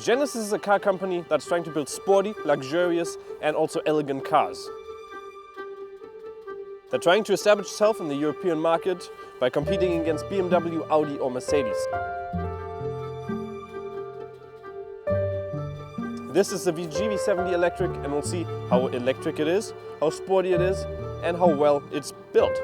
Genesis is a car company that's trying to build sporty, luxurious and also elegant cars. They're trying to establish itself in the European market by competing against BMW, Audi or Mercedes. This is the GV70 Electric, and we'll see how electric it is, how sporty it is and how well it's built.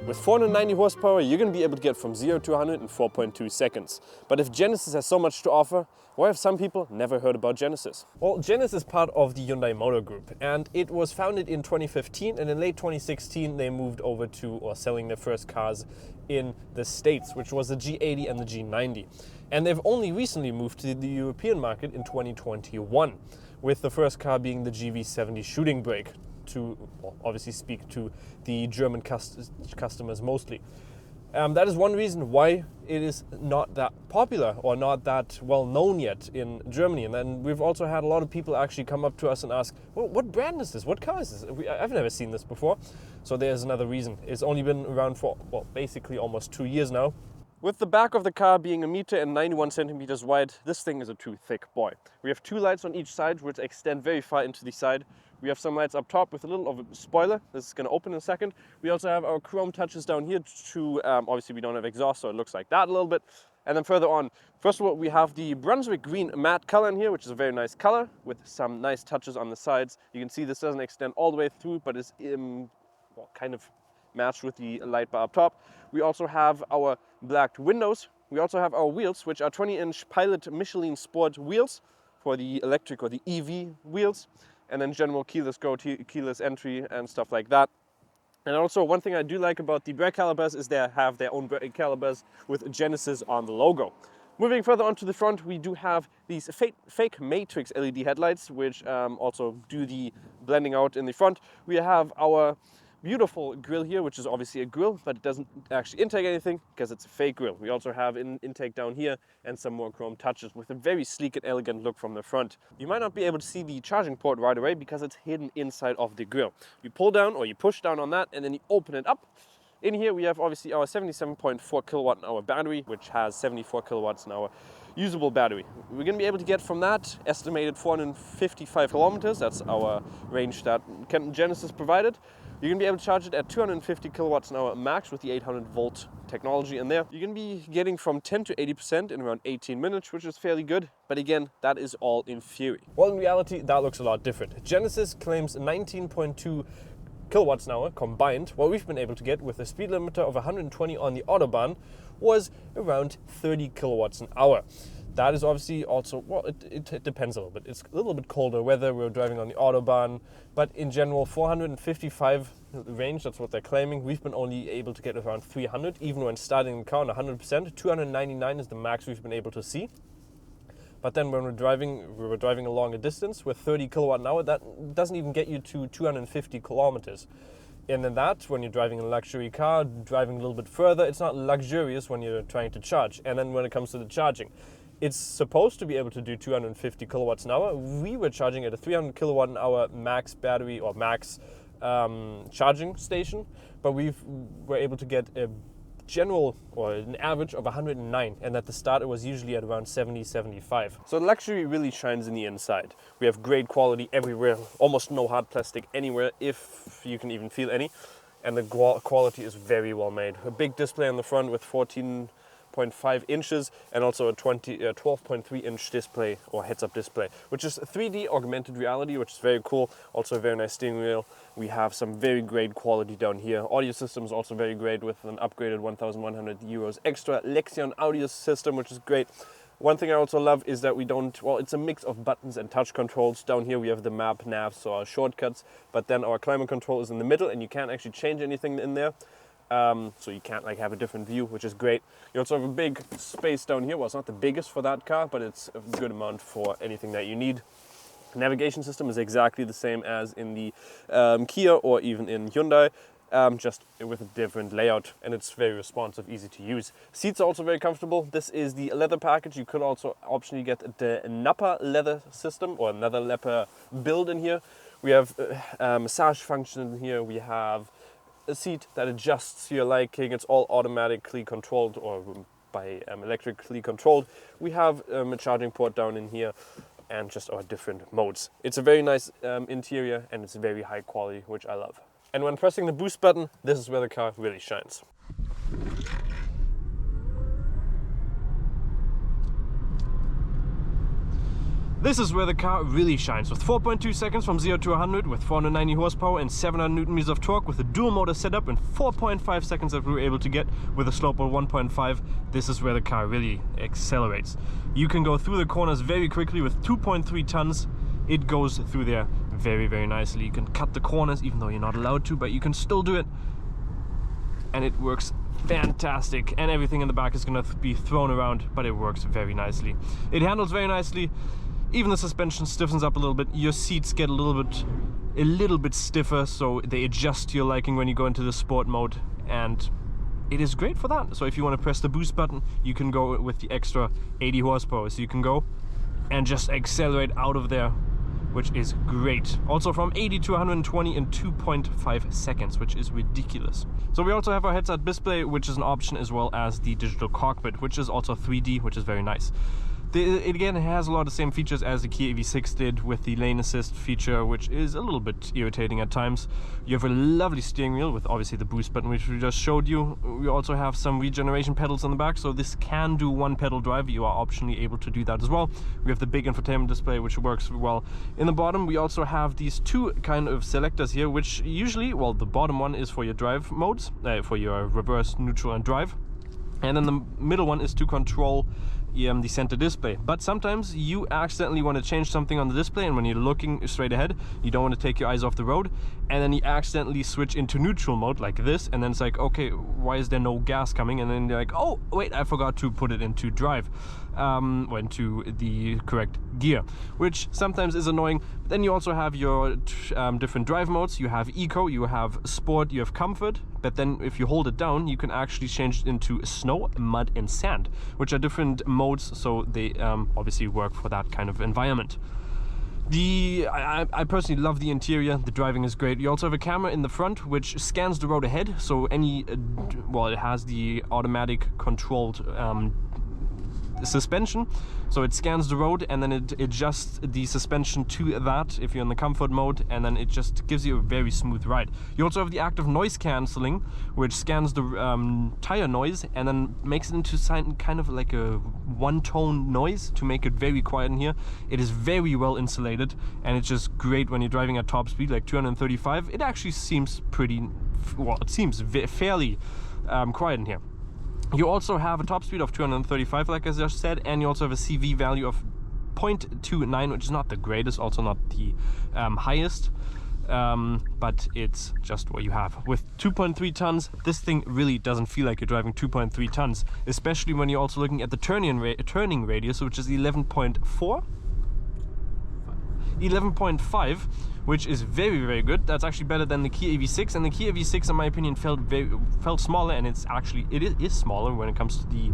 With 490 horsepower, you're going to be able to get from 0 to 100 in 4.2 seconds. But if Genesis has so much to offer, why have some people never heard about Genesis? Well, Genesis is part of the Hyundai Motor Group, and it was founded in 2015, and in late 2016 they moved over to, or selling their first cars in the States, which was the G80 and the G90. And they've only recently moved to the European market in 2021, with the first car being the GV70 Shooting Brake, to obviously speak to the German customers mostly. That is one reason why it is not that popular or not that well known yet in Germany. And then we've also had a lot of people actually come up to us and ask, well, what brand is this? What car is this? I've never seen this before. So there's another reason. It's only been around for, well, basically almost 2 years now. With the back of the car being 1.91 meters wide, this thing is a too thick boy. We have 2 lights on each side which extend very far into the side. We have some lights up top with a little of a spoiler. This is going to open in a second. We also have our chrome touches down here to, obviously we don't have exhaust, so it looks like that a little bit. And then further on, first of all, we have the Brunswick green matte color in here, which is a very nice color with some nice touches on the sides. You can see this doesn't extend all the way through, but is well, kind of matched with the light bar up top. We also have our black windows. We also have our wheels, which are 20-inch Pilot Michelin Sport wheels for the electric or the EV wheels. And then general keyless go, keyless entry and stuff like that. And also one thing I do like about the brake calipers is they have their own brake calipers with Genesis on the logo. Moving further on to the front, we do have these fake matrix LED headlights, which also do the blending out in the front. We have our beautiful grille here, which is obviously a grille, but it doesn't actually intake anything because it's a fake grille. We also have an intake down here and some more chrome touches with a very sleek and elegant look from the front. You might not be able to see the charging port right away because it's hidden inside of the grille. You pull down or you push down on that and then you open it up. In here we have obviously our 77.4 kilowatt hour battery, which has 74 kilowatts an hour usable battery. We're going to be able to get from that estimated 455 kilometers. That's our range that Genesis provided. You're going to be able to charge it at 250 kilowatts an hour max with the 800 volt technology in there. You're going to be getting from 10 to 80% in around 18 minutes, which is fairly good. But again, that is all in theory. Well, in reality, that looks a lot different. Genesis claims 19.2 kilowatts an hour combined. What we've been able to get with a speed limiter of 120 on the Autobahn was around 30 kilowatts an hour. That is obviously also, well, it depends a little bit. It's a little bit colder weather. We're driving on the Autobahn, but in general, 455 range, that's what they're claiming. We've been only able to get around 300, even when starting the car on 100%. 299 is the max we've been able to see. But then when we were driving along a distance with 30 kilowatt an hour, that doesn't even get you to 250 kilometers. And then that, when you're driving a luxury car, driving a little bit further, it's not luxurious when you're trying to charge. And then when it comes to the charging, it's supposed to be able to do 250 kilowatts an hour. We were charging at a 300 kilowatt an hour max battery or max charging station, but we were able to get a general or an average of 109, and at the start it was usually at around 70-75. So the luxury really shines in the inside. We have great quality everywhere, almost no hard plastic anywhere, if you can even feel any, and the quality is very well made. A big display on the front with 14.5 inches and also a 12.3 inch display or heads-up display, which is 3D augmented reality, which is very cool. Also a very nice steering wheel. We have some very great quality down here. Audio system is also very great with an upgraded 1,100 euros extra Lexion audio system, which is great. One thing I also love is that it's a mix of buttons and touch controls. Down here we have the map, nav, so our shortcuts, but then our climate control is in the middle and you can't actually change anything in there. So you can't have a different view, which is great. You also have a big space down here. Well, it's not the biggest for that car, but it's a good amount for anything that you need. The navigation system is exactly the same as in the Kia or even in Hyundai, just with a different layout, and it's very responsive, easy to use. Seats are also very comfortable. This is the leather package. You could also optionally get the Nappa leather system or another leather build in here. We have massage function in here. We have a seat that adjusts to your liking. It's all automatically controlled or by electrically controlled. We have a charging port down in here and just our different modes. It's a very nice interior and it's very high quality, which I love. And when pressing the boost button, this is where the car really shines. This is where the car really shines, with 4.2 seconds from 0 to 100, with 490 horsepower and 700 newton meters of torque, with a dual motor setup, and 4.5 seconds that we were able to get with a slope of 1.5. This is where the car really accelerates. You can go through the corners very quickly with 2.3 tons. It goes through there very, very nicely. You can cut the corners, even though you're not allowed to, but you can still do it. And it works fantastic, and everything in the back is going to be thrown around, but it works very nicely. It handles very nicely. Even the suspension stiffens up a little bit. Your seats get a little bit stiffer, so they adjust to your liking when you go into the sport mode, and it is great for that. So if you want to press the boost button, you can go with the extra 80 horsepower, so you can go and just accelerate out of there, which is great. Also from 80 to 120 in 2.5 seconds, which is ridiculous. So we also have our heads-up display, which is an option, as well as the digital cockpit, which is also 3D, which is very nice. It again has a lot of the same features as the Kia EV6 did, with the lane assist feature, which is a little bit irritating at times. You have a lovely steering wheel with obviously the boost button, which we just showed you. We also have some regeneration pedals on the back, so this can do one pedal drive. You are optionally able to do that as well. We have the big infotainment display, which works well. In the bottom, we also have these two kind of selectors here, which usually, well, the bottom one is for your drive modes, for your reverse, neutral and drive. And then the middle one is to control the center display. But sometimes you accidentally want to change something on the display, and when you're looking straight ahead, you don't want to take your eyes off the road, and then you accidentally switch into neutral mode like this, and then it's like, okay, why is there no gas coming? And then you're like, oh wait, I forgot to put it into drive, or into the correct gear, which sometimes is annoying. But then you also have your different drive modes. You have eco, you have sport, you have comfort, but then if you hold it down, you can actually change it into snow, mud and sand, which are different modes, so they obviously work for that kind of environment. I personally love the interior. The driving is great. You also have a camera in the front which scans the road ahead, so any well, it has the automatic controlled suspension, so it scans the road and then it adjusts the suspension to that if you're in the comfort mode, and then it just gives you a very smooth ride. You also have the active noise cancelling, which scans the tire noise and then makes it into kind of like a one-tone noise to make it very quiet in here. It is very well insulated, and it's just great when you're driving at top speed like 235. It actually seems pretty, well, it seems fairly quiet in here. You also have a top speed of 235, like I just said, and you also have a CV value of 0.29, which is not the greatest, also not the highest, but it's just what you have. With 2.3 tons, this thing really doesn't feel like you're driving 2.3 tons, especially when you're also looking at the turning radius, which is 11.5, which is very, very good. That's actually better than the Kia EV6, and the Kia EV6, in my opinion, felt smaller, and it is smaller when it comes to the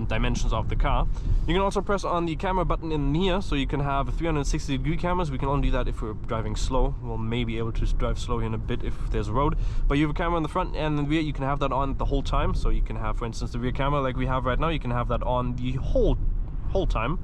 dimensions of the car. You can also press on the camera button in here, so you can have 360-degree cameras. We can only do that if we're driving slow. We'll maybe be able to drive slow here in a bit if there's a road, but you have a camera in the front and the rear. You can have that on the whole time, so you can have, for instance, the rear camera like we have right now. You can have that on the whole time,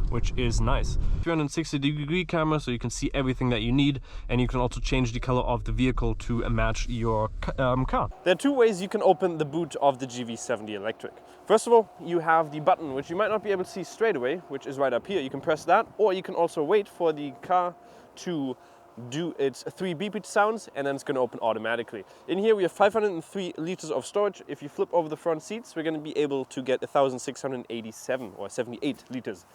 which is nice. 360-degree camera, so you can see everything that you need, and you can also change the color of the vehicle to match your car. There are two ways you can open the boot of the GV70 Electric. First of all, you have the button, which you might not be able to see straight away, which is right up here. You can press that, or you can also wait for the car to do its 3 beep sounds, and then it's going to open automatically. In here we have 503 liters of storage. If you flip over the front seats, we're going to be able to get 1,687 or 78 liters.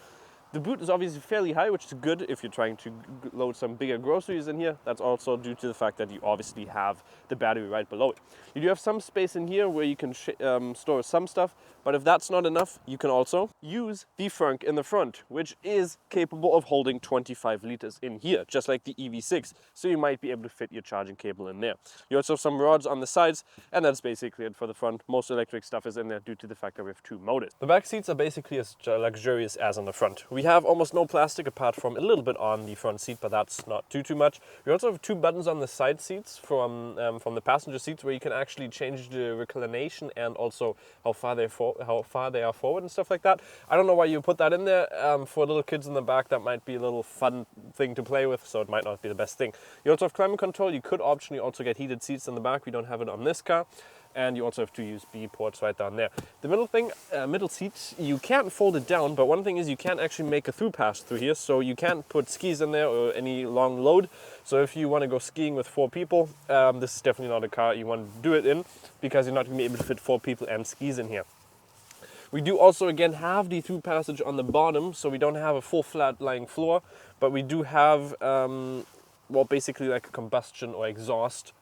The boot is obviously fairly high, which is good if you're trying to load some bigger groceries in here. That's also due to the fact that you obviously have the battery right below it. You do have some space in here where you can store some stuff, but if that's not enough, you can also use the Frunk in the front, which is capable of holding 25 liters in here, just like the EV6. So you might be able to fit your charging cable in there. You also have some rods on the sides, and that's basically it for the front. Most electric stuff is in there due to the fact that we have 2 motors. The back seats are basically as luxurious as on the front. We have almost no plastic apart from a little bit on the front seat, but that's not too much. We also have two buttons on the side seats from the passenger seats where you can actually change the reclination and also how far they are forward and stuff like that. I don't know why you put that in there. For little kids in the back, that might be a little fun thing to play with, so it might not be the best thing. You also have climate control. You could optionally also get heated seats in the back. We don't have it on this car. And you also have two USB ports right down there. The middle seat, you can't fold it down, but one thing is you can't actually make a through pass through here, so you can't put skis in there or any long load. So if you want to go skiing with 4 people, this is definitely not a car you want to do it in, because you're not going to be able to fit 4 people and skis in here. We do also again have the through passage on the bottom, so we don't have a full flat lying floor, but we do have, well, basically like a combustion or exhaust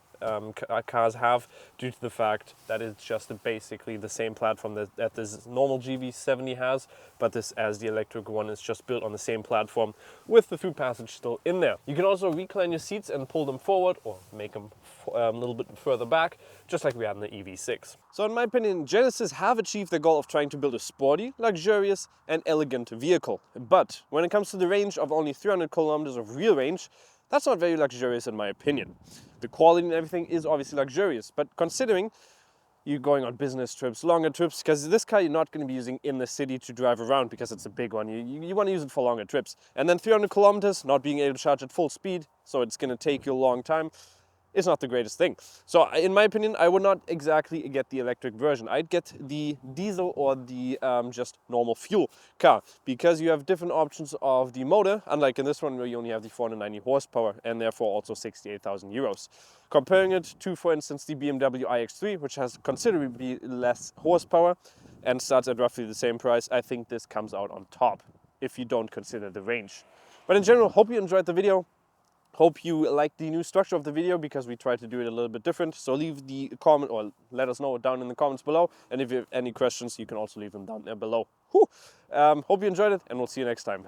cars have, due to the fact that it's just basically the same platform that this normal GV70 has, but this, as the electric one, is just built on the same platform with the through passage still in there. You can also recline your seats and pull them forward or make them a little bit further back, just like we had in the EV6. So in my opinion, Genesis have achieved their goal of trying to build a sporty, luxurious and elegant vehicle. But when it comes to the range of only 300 kilometers of real range, that's not very luxurious in my opinion. The quality and everything is obviously luxurious, but considering you're going on business trips, longer trips, because this car you're not going to be using in the city to drive around because it's a big one. You want to use it for longer trips. And then 300 kilometers, not being able to charge at full speed, so it's going to take you a long time. It's not the greatest thing. So in my opinion, I would not exactly get the electric version. I'd get the diesel or the just normal fuel car, because you have different options of the motor, unlike in this one where you only have the 490 horsepower and therefore also 68,000 euros. Comparing it to, for instance, the BMW iX3, which has considerably less horsepower and starts at roughly the same price, I think this comes out on top if you don't consider the range. But in general, hope you enjoyed the video. Hope you like the new structure of the video, because we try to do it a little bit different. So leave the comment, or let us know down in the comments below. And if you have any questions, you can also leave them down there below. Hope you enjoyed it, and we'll see you next time.